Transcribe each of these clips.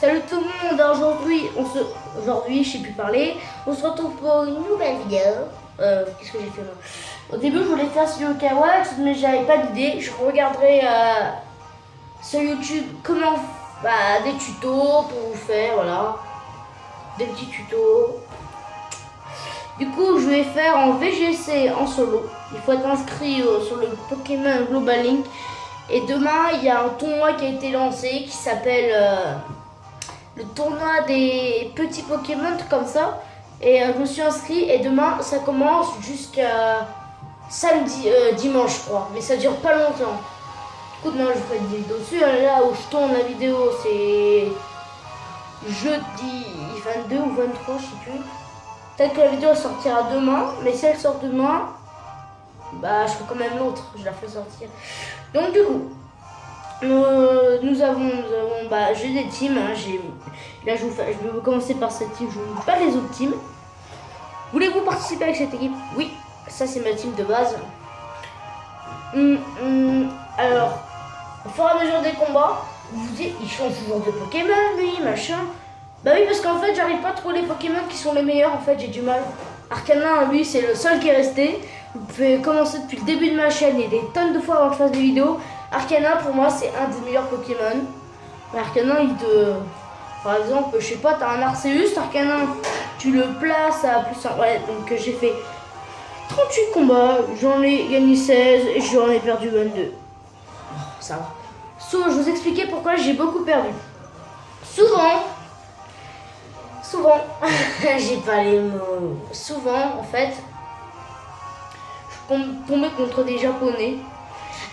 Salut tout le monde, aujourd'hui je sais plus parler, on se retrouve pour une nouvelle vidéo. Qu'est-ce que j'ai fait moi? Au début je voulais faire sur Kawax mais j'avais pas d'idée, je regarderai sur YouTube comment des tutos pour vous faire, voilà, des petits tutos. Du coup je vais faire en VGC en solo, il faut être inscrit sur le Pokémon Global Link. Et demain il y a un tournoi qui a été lancé qui s'appelle le tournoi des petits Pokémon comme ça. Et je me suis inscrit et demain ça commence jusqu'à samedi, dimanche je crois. Mais ça dure pas longtemps. Du coup demain je ferai une vidéo dessus. Là où je tourne la vidéo c'est jeudi 22 ou 23 je sais plus. Peut-être que la vidéo sortira demain. Mais si elle sort demain, je ferai quand même l'autre. Je la ferai sortir. Donc du coup nous avons j'ai des teams, hein, là je vais commencer par cette team, je ne vous dis pas les autres teams. Voulez-vous participer avec cette équipe? Oui, ça c'est ma team de base. Alors, au fur et à mesure des combats, vous vous dites, il change toujours de Pokémon lui, machin. Bah oui, parce qu'en fait j'arrive pas à trouver les Pokémon qui sont les meilleurs, en fait j'ai du mal. Arcanin, lui c'est le seul qui est resté. Vous pouvez commencer depuis le début de ma chaîne et des tonnes de fois avant que je fasse des vidéos. Arcanin pour moi c'est un des meilleurs Pokémon. Arcanin par exemple, je sais pas, t'as un Arceus, Arcanin, tu le places à plus 1. Ouais, donc j'ai fait 38 combats, j'en ai gagné 16 et j'en ai perdu 22. Ça va. Je vous expliquais pourquoi j'ai beaucoup perdu. Souvent, j'ai pas les mots. Souvent, en fait, je tombais contre des Japonais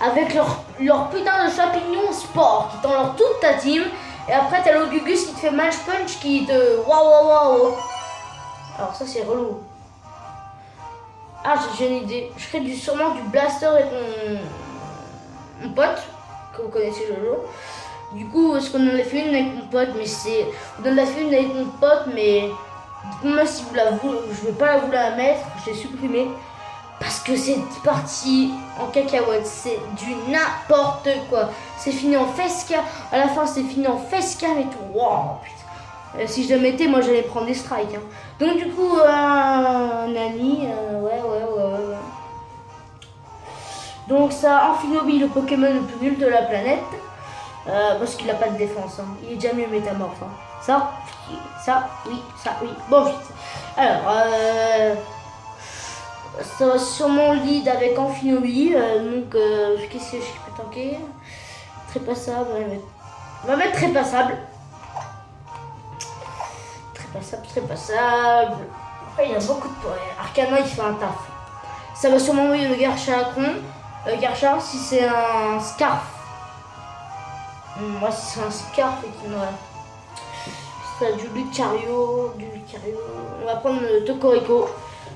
avec leur putain de champignons sport qui t'enlèvent toute ta team. Et après, t'as le Gugus qui te fait match punch qui te waouh. Alors, ça, c'est relou. Ah, j'ai une idée. Je ferai sûrement du blaster avec mon pote, que vous connaissez Jojo. Du coup, est-ce qu'on en a fait une avec mon pote? Mais on en a fait une avec mon pote, mais dites-moi si vous la voulez. Je vais pas vous la mettre, je l'ai supprimée. Parce que c'est parti en cacahuète, c'est du n'importe quoi. C'est fini en fesca, à la fin c'est fini en fesca et tout. Wow, putain. Si je le mettais, moi j'allais prendre des strikes. Hein. Donc du coup, Nani, ouais. Donc ça, Amphinobi, le Pokémon le plus nul de la planète. Parce qu'il a pas de défense, hein. Il est déjà mieux métamorphe. Hein. Ça, oui. Bon, vite. Alors, ça va sûrement lead avec Amphinobi, donc qu'est-ce que je peux tanker? Très passable, on va mettre très passable. Très passable. Après il y a beaucoup de points. Arcana il fait un taf. Ça va sûrement envoyer le Garchar si c'est un Scarf. Moi si c'est un Scarf et qu'il me ça du Lucario. On va prendre le Tokorico.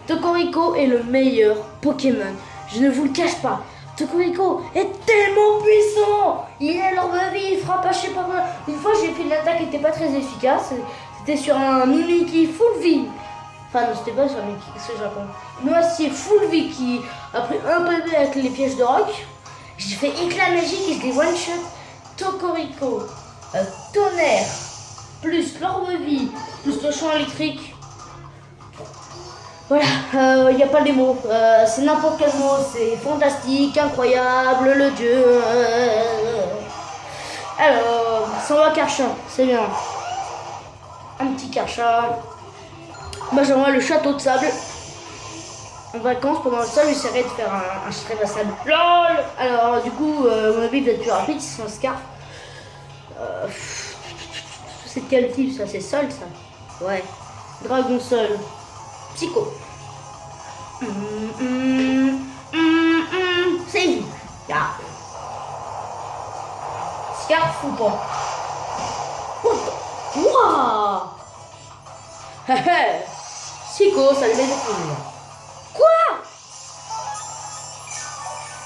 Tokorico est le meilleur Pokémon. Je ne vous le cache pas. Tokorico est tellement puissant. Il est leur vie, il frappe à je sais pas quoi. Une fois j'ai fait une attaque qui n'était pas très efficace. C'était sur un Mimikyu full vie. Enfin non, c'était pas sur un Mimikyu, qu'est-ce que je raconte. Noacier full vie qui a pris un bébé avec les pièges de roc. J'ai fait éclat magique et je l'ai one shot. Tokorico, tonnerre, plus l'orbe vie, plus le champ électrique. Voilà, il n'y a pas les mots, c'est n'importe quel mot, c'est fantastique, incroyable, le dieu. Alors, ça va Karcha, c'est bien. Un petit Karcha. Moi j'envoie le château de sable. En vacances, pendant le sable, j'essaierai de faire un stress à sable. LOL. Alors, du coup, mon avis peut être plus rapide, c'est un Scarf. C'est de quel type ça? C'est Sol ça? Ouais. Dragon Sol. Psycho. C'est lui. Scarf ou pas? Wouah. Psycho, ça le met de couleur. Quoi?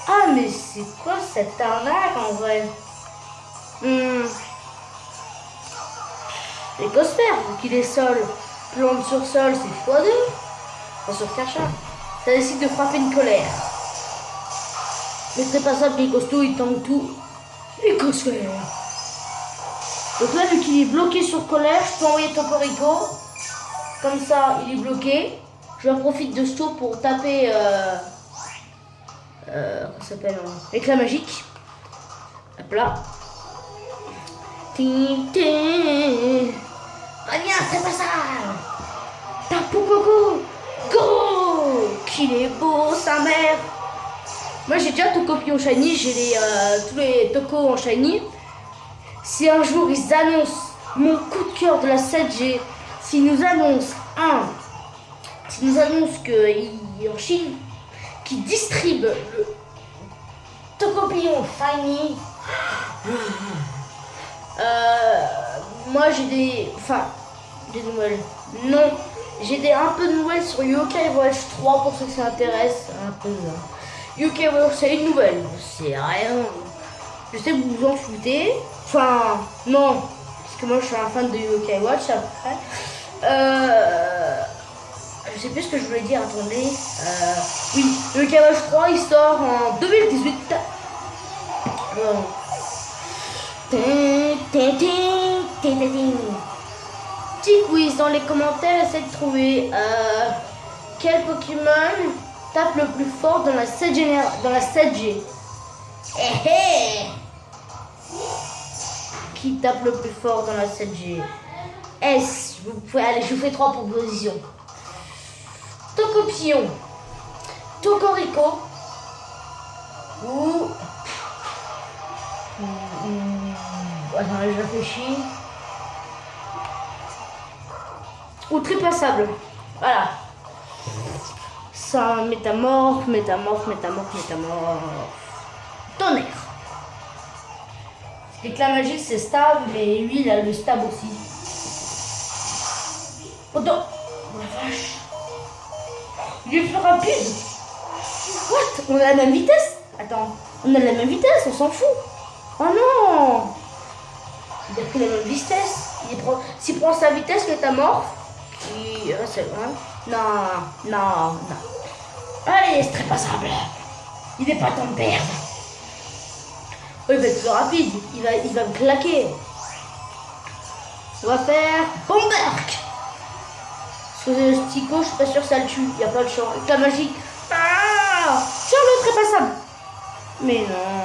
Ah mais c'est quoi cette arnaque en vrai? Les Cosper, vu qu'il est sol, plante sur sol, c'est x2. Enfin sur Karcha. Ça décide de frapper une colère. Mais très passable, les costauds, ils tankent tout. Les Cosper. Donc là, vu qu'il est bloqué sur colère, je peux envoyer Tocorico. Comme ça, il est bloqué. Je profite de ce tour pour taper... comment ça s'appelle, éclat magique. Hop là. Reviens, c'est pas ça. Tapu Coco. Go. Qu'il est beau, sa mère. Moi, j'ai déjà Tokopi en shiny. J'ai tous les Toko en shiny. Si un jour ils annoncent mon coup de cœur de la 7G, s'ils nous annoncent qu'en Chine, qu'ils distribuent le Tokopillon Shiny, moi j'ai des nouvelles. Non, j'ai un peu de nouvelles sur Yokai Watch 3 pour ceux que ça intéresse. Un peu. Yokai Watch, c'est une nouvelle, c'est rien. Je sais que vous vous en foutez. Enfin, non, parce que moi je suis un fan de Yokai Watch après. Je sais plus ce que je voulais dire, attendez. Oui, Yokai Watch 3 il sort en 2018. Petit quiz dans les commentaires, essayez de trouver quel Pokémon tape le plus fort dans la 7G. Qui tape le plus fort dans la 7G? Vous pouvez aller, je vous fais 3 propositions. Tocopillon, Tocorico ou... Attends, je réfléchis. Ou Trépassable. Voilà. Ça, métamorphe. Tonnerre. L'éclat magique c'est stab, mais lui il a le stab aussi. Oh non. Oh la vache. Il est plus rapide. What? On a la même vitesse? Attends, on a la même vitesse, on s'en fout. Oh non. Il a pris la même vitesse. S'il prend sa vitesse métamorphe, c'est vrai. Non. Allez, c'est Trépassable. Il n'est pas temps de perdre. Oh, il va être plus rapide. Il va me claquer. On va faire Bomberk. Parce que le Stico, je suis pas sûr que ça le tue. Il n'y a pas de chance. Avec la magique. Ah, tiens, le Trépassable. Mais non.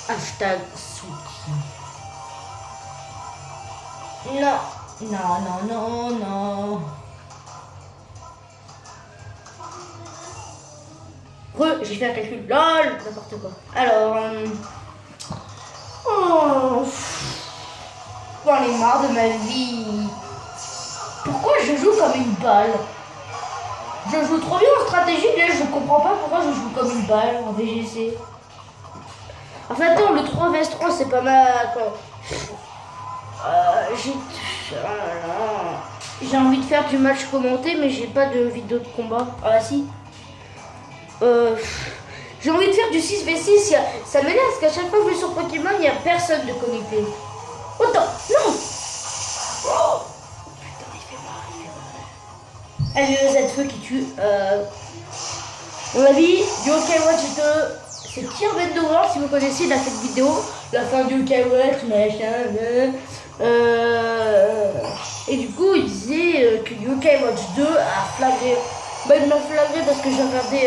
Hashtag soutien. Non. J'ai fait un calcul. LOL, n'importe quoi. Alors, j'en ai marre de ma vie. Pourquoi je joue comme une balle? Je joue trop bien en stratégie, mais je comprends pas pourquoi je joue comme une balle en VGC. Enfin, attends, le 3 vs 3 c'est pas mal. J'ai envie de faire du match commenté, mais j'ai pas de vidéo de combat. Ah si. J'ai envie de faire du 6v6, ça m'énerve parce qu'à chaque fois que je vais sur Pokémon, il n'y a personne de connecté. Autant, non. Oh putain, il fait mal. Allez, le Z-Feu qui tue. Mon avis, Yokai Watch 2, c'est Tier Bendover, si vous connaissez, il a fait une vidéo, la fin du Yokai Watch, machin, et du coup, il disait que Yokai Watch 2 a flagré. Bah, il m'a flagré parce que j'ai regardé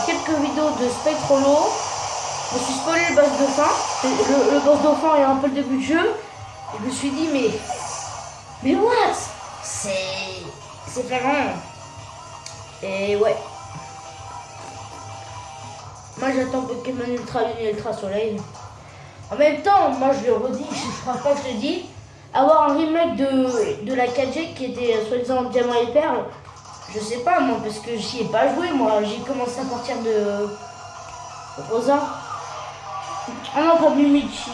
quelques vidéos de Spectrolo. Je me suis spoilé le boss dauphin. Le boss dauphin est un peu le début du jeu. Et je me suis dit, mais what? C'est flagrant. Et ouais. Moi j'attends Pokémon Ultra Lune et Ultra Soleil. En même temps, moi je le redis, je crois pas que je le dis, avoir un remake de la 4G qui était soi-disant Diamant et Perle, je sais pas moi, parce que j'y ai pas joué moi, j'ai commencé à partir de Rosa. Ah non, pas Mimichi.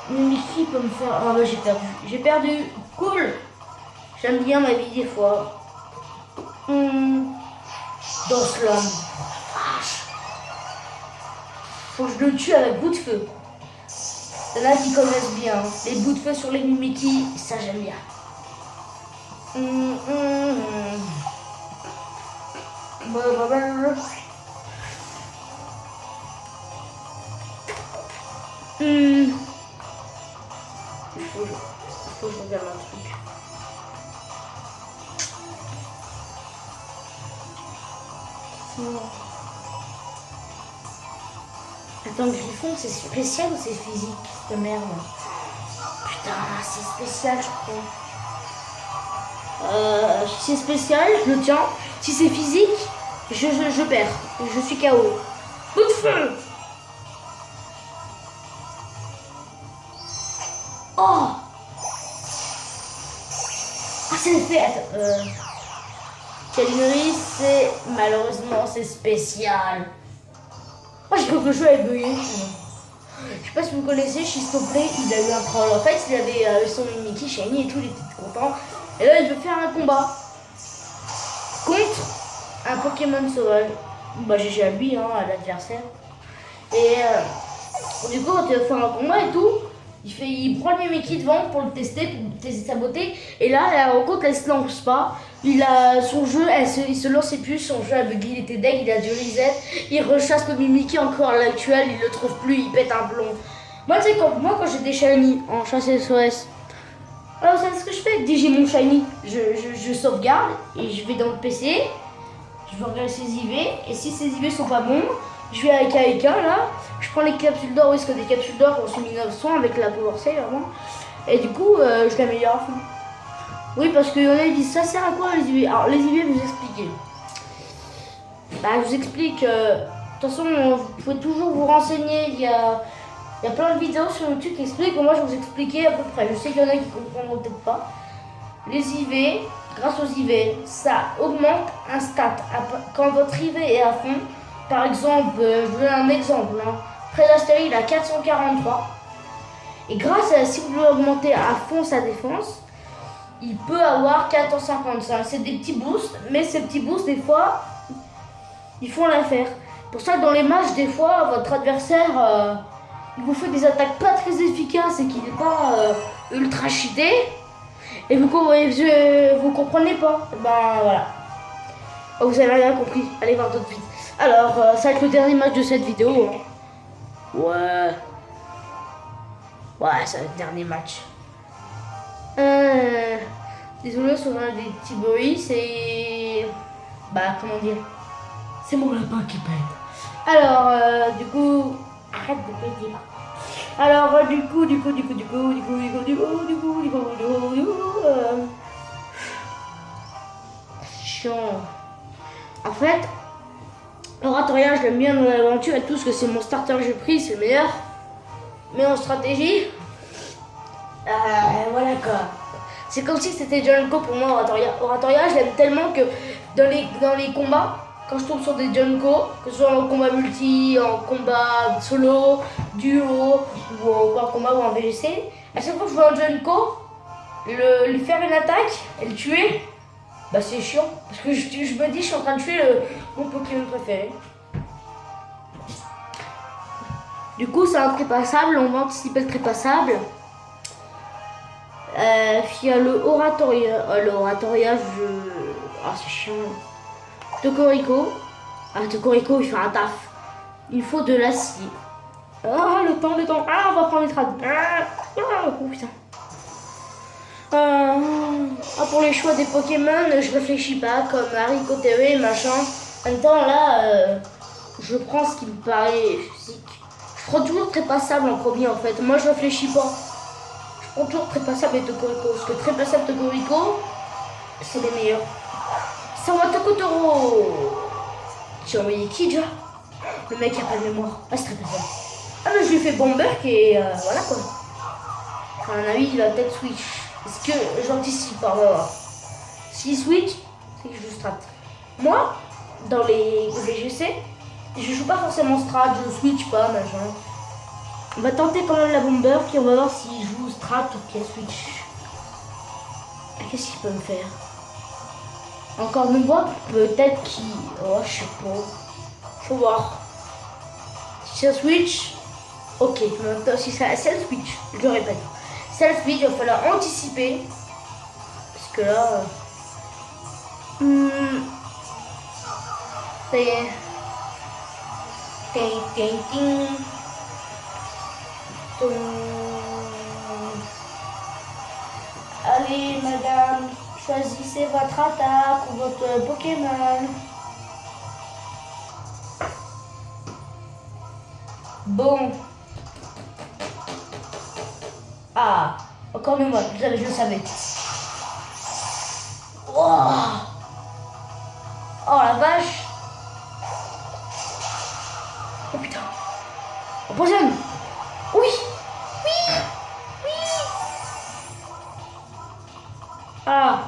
Mimichi peut me faire... Ah bah j'ai perdu. Cool. J'aime bien ma vie des fois. Dans Slam. Faut que je le tue avec bout de feu. Il y en a qui connaissent bien. Les bouts de feu sur les Mimikyu, ça j'aime bien. il faut que je regarde un truc. Non. Attends, Griffon, c'est spécial ou c'est physique, cette merde? Putain, c'est spécial, je crois. Si c'est spécial, je le tiens. Si c'est physique, je perds. Je suis KO. Coup de feu. Oh. Ah, c'est fait. Calinerie, c'est malheureusement c'est spécial. Oh, j'ai cru que le jeu avait bugué. Je sais pas si vous connaissez Shistoplay, il a eu un problème. En fait, il avait son Mickey Shiny et tout, il était content. Et là, il veut faire un combat contre un Pokémon sauvage. Bah, GG à lui, hein, à l'adversaire. Et du coup, quand il va faire un combat et tout, il prend le Mickey devant pour tester sa beauté. Et là, la rencontre, elle se lance pas. Il a son jeu, il se lançait plus, son jeu a bugué, il était deg, il a dû reset. Il rechasse le Mimikyu encore à l'actuel, il le trouve plus, il pète un plomb. Moi, tu sais, quand j'ai des shiny en chasse SOS, alors vous savez ce que je fais? Dès que j'ai mon shiny, je sauvegarde et je vais dans le PC, je vais regarder ses IV, et si ses IV sont pas bons, je vais avec AEK là, je prends les capsules d'or, parce que des capsules d'or on sont 1900 avec la Power Save vraiment, et du coup je l'améliore à fond. Oui, parce qu'il y en a qui disent ça sert à quoi les IV? Alors les IV, vous expliquez. Bah, je vous explique. De toute façon, vous pouvez toujours vous renseigner. Il y a plein de vidéos sur YouTube qui expliquent. Moi, je vais vous expliquer à peu près. Je sais qu'il y en a qui comprendront peut-être pas. Les IV, grâce aux IV, ça augmente un stat. Quand votre IV est à fond, par exemple, je vous donne un exemple. Prédastérie, il a 443. Et grâce à, si vous voulez augmenter à fond sa défense, il peut avoir 455. C'est des petits boosts, mais ces petits boosts, des fois, ils font l'affaire. Pour ça, dans les matchs, des fois, votre adversaire, il vous fait des attaques pas très efficaces et qu'il n'est pas ultra cheaté. Et vous comprenez pas. Ben voilà. Oh, vous avez rien compris. Allez voir d'autres vidéos. Alors, ça va être le dernier match de cette vidéo. Hein. Ouais. Ouais, ça va être le dernier match. Désolé, sur un des petits bruits, c'est... Bah, comment dire? C'est mon lapin qui pète. Alors, du coup... Arrête de péter, là. Alors, du coup... Chiant. En fait, Oratoria, je l'aime bien dans l'aventure et tout, parce que c'est mon starter que j'ai pris, c'est le meilleur. Mais en stratégie... voilà quoi. C'est comme si c'était Junko pour moi, Oratoria. Oratoria, je l'aime tellement que dans les combats, quand je tombe sur des Junko, que ce soit en combat multi, en combat solo, duo, ou en combat ou en VGC, à chaque fois que je vois un Junko, lui faire une attaque et le tuer, bah c'est chiant. Parce que je me dis, je suis en train de tuer mon Pokémon préféré. Du coup, c'est un trépassable, on va anticiper le trépassable. Il y a le Oratoria. L'Oratoria, ah, c'est chiant. Tokorico. Ah, Tokorico, il fait un taf. Il faut de l'acier. Ah, le temps. Ah, on va prendre les trades. Oh putain. Pour les choix des Pokémon, je réfléchis pas, comme Haricot TV, machin. En même temps, là, je prends ce qui me paraît physique. Je prends toujours trépassable en premier, en fait. Moi, je réfléchis pas. Je prends toujours trépassable et Tokorico. Parce que trépassable Tokorico, c'est les meilleurs. Sawatokotoro. J'ai envoyé qui déjà? Le mec qui a pas de mémoire. Ah, c'est trépassable. Ah, mais je lui ai fait Bomberk et voilà quoi. À mon avis, il va peut-être switch. Est-ce que j'anticipe pas? On va voir. S'il switch, c'est que je joue strat. Moi, dans les VGC, je joue pas forcément strat, je switch pas, machin. On va tenter quand même la Bomberk et on va voir s'il joue strat ou qu'il switch. Qu'est-ce qu'il peut me faire? Encore une fois, peut-être qu'il... Oh, je sais pas. Faut voir. Si ça switch, ok. Maintenant, si ça switch, je le répète. Si ça switch, il va falloir anticiper. Parce que là... Ça y est. Allez, madame, choisissez votre attaque ou votre Pokémon. Bon. Ah, encore une fois, je le savais. Oh, oh la vache. Oh putain. Oh, poison. Oui. Oui. Oui. Ah.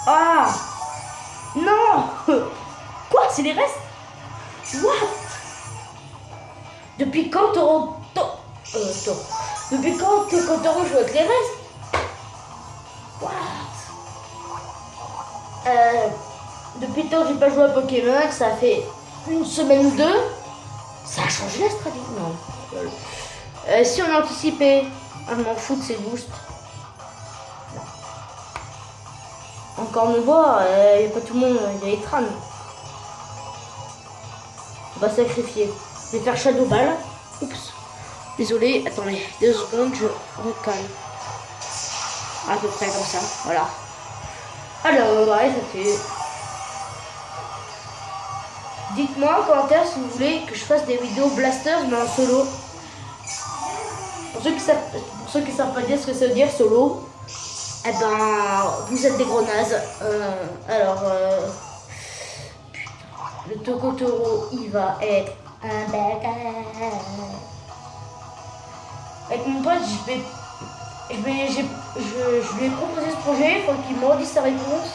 Ah. Non. Quoi? C'est les restes? What? Depuis quand Depuis quand Totoro joue avec les restes? What? Depuis le temps que j'ai pas joué à Pokémon, ça fait une semaine ou deux. Ça a changé la stratégie? Non. Si on anticipait, je m'en fous de ces boosts. Encore une fois, il n'y a pas tout le monde, il y a les trams. On va sacrifier. Je vais faire Shadow Ball. Oups. Désolé, attendez, 2 secondes, je recale. À peu près comme ça, voilà. Alors, ouais, ça fait. Dites-moi en commentaire si vous voulez que je fasse des vidéos Blasters mais en solo. Pour ceux qui savent pas dire ce que ça veut dire solo, eh ben, vous êtes des gros nazes. Le Tokotoro, il va être un badass. Avec mon pote, je lui ai proposé ce projet, il faut qu'il me redise sa réponse.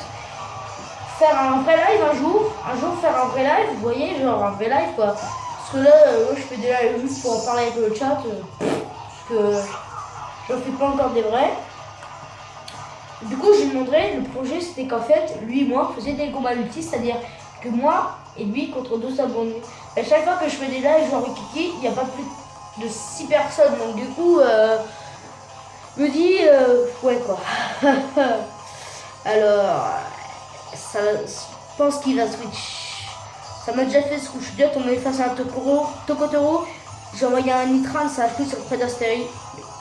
Faire un vrai live un jour faire un vrai live, vous voyez, genre un vrai live quoi. Parce que là, je fais des lives juste pour en parler avec le chat, parce que j'en fais pas encore des vrais. Du coup, je lui demanderais, le projet c'était qu'en fait, lui et moi, on faisait des combats multi, c'est-à-dire que moi et lui contre 2 abonnés. À chaque fois que je fais des lives genre Kiki, il n'y a pas plus de 6 personnes, donc du coup, je me dis, ouais quoi. Alors, ça, je pense qu'il va switch. Ça m'a déjà fait ce coup, je suis déjà tombé face à un Tokotoro. J'ai envoyé un Nitran, ça a foutu sur le Predastérie.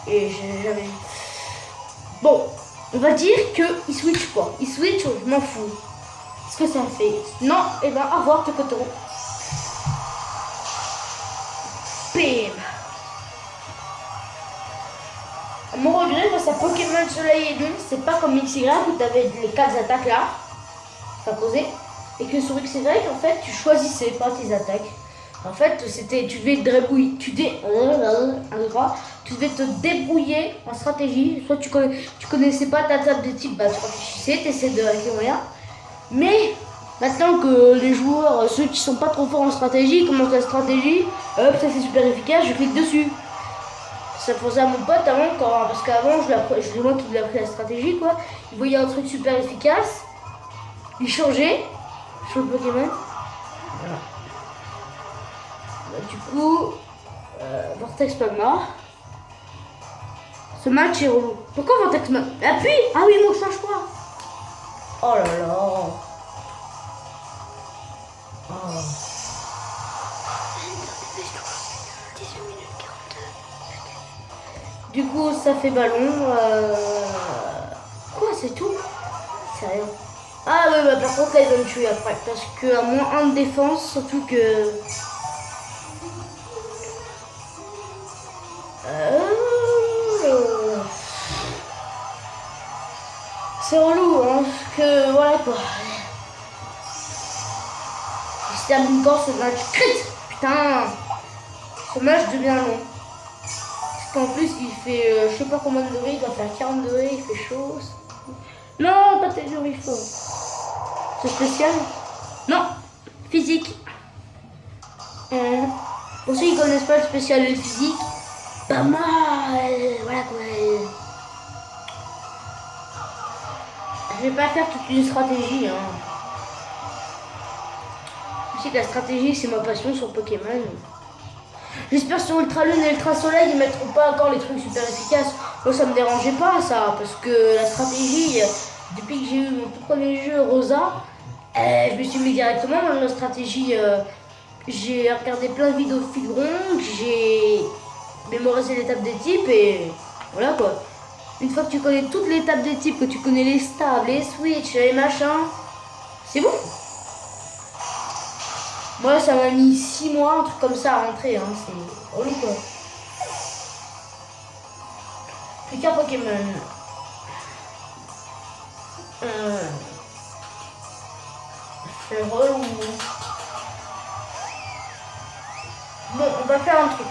Et j'ai jamais. Bon, on va dire qu'il switch quoi. Il switch, je m'en fous. Ce que ça fait. Non, et ben au revoir Tokotoro. Bim. Mon regret face à Pokémon Soleil et Lune, c'est pas comme XY où t'avais les 4 attaques là, ça posait, et que sur XY en fait tu choisissais pas tes attaques. En fait c'était, tu devais te débrouiller, tu devais te débrouiller en stratégie. Soit tu connaissais pas ta table de type, bah tu réfléchissais, t'essaies de avec les moyens. Mais maintenant que les joueurs, ceux qui sont pas trop forts en stratégie, commencent la stratégie, hop ça c'est super efficace, je clique dessus. Ça faisait à mon pote avant, parce qu'avant, je moi qui lui ai appris la stratégie, quoi. Il voyait un truc super efficace, il changeait sur le Pokémon. Voilà. Bah, du coup, Vortex Magma. Ce match est relou. Pourquoi Vortex Magma? Appuie. Ah oui, moi je change pas. Oh là là. Oh. Du coup, ça fait ballon. Quoi, c'est tout? C'est rien. Ah ouais, bah par contre, là, il va me tuer après. Parce que à moins 1 de défense, surtout que... C'est relou, hein, parce que voilà quoi. Il se termine quand ce match? Crit. Putain, ce match devient long. En plus il fait je sais pas combien de degrés, il doit faire 40 degrés, il fait chaud. Non, pas tellement il faut. C'est spécial? Non, physique. Pour ceux qui connaissent pas le spécial et le physique, bah moi, voilà quoi. Je vais pas faire toute une stratégie. Hein. Je sais que la stratégie c'est ma passion sur Pokémon. J'espère sur Ultra Lune et Ultra Soleil ils mettront pas encore les trucs super efficaces. Moi ça me dérangeait pas ça, parce que la stratégie, depuis que j'ai eu mon tout premier jeu Rosa, je me suis mis directement dans la stratégie. J'ai regardé plein de vidéos de Figron, j'ai mémorisé l'étape des types et voilà quoi. Une fois que tu connais toutes les tables des types, que tu connais les stabs, les switch, les machins, c'est bon. Moi, ça m'a mis 6 mois, un truc comme ça à rentrer. Hein. C'est relou quoi. Plus qu'un Pokémon. C'est relou. Bon, on va faire un truc.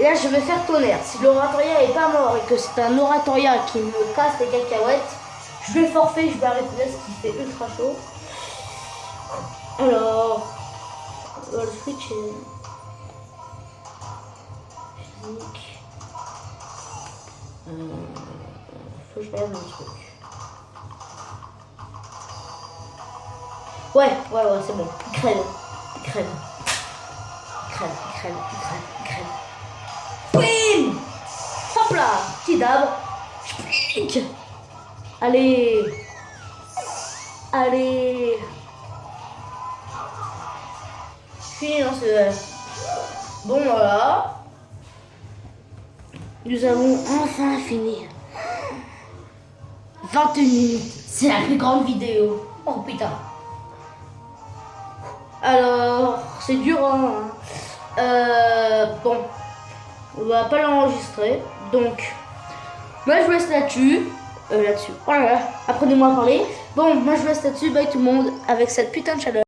Là, je vais faire tonnerre. Si l'oratoria est pas mort et que c'est un oratoria qui me casse les cacahuètes, je vais forfait, je vais arrêter là, ce qui fait ultra chaud. Alors, le switch est physique. Faut que je regarde mon truc. Ouais, c'est bon. Il crève. Bim! Hop là! Petit dab. Allez! Fini dans ce... Bon, voilà. Nous avons enfin fini. 21 minutes. C'est la plus grande vidéo. Oh putain. Alors, c'est dur, hein. Bon. On va pas l'enregistrer. Donc, moi je vous laisse là-dessus. Là-dessus. Voilà. Apprenez-moi à parler. Bon, moi je vous laisse là-dessus. Bye tout le monde. Avec cette putain de chaleur.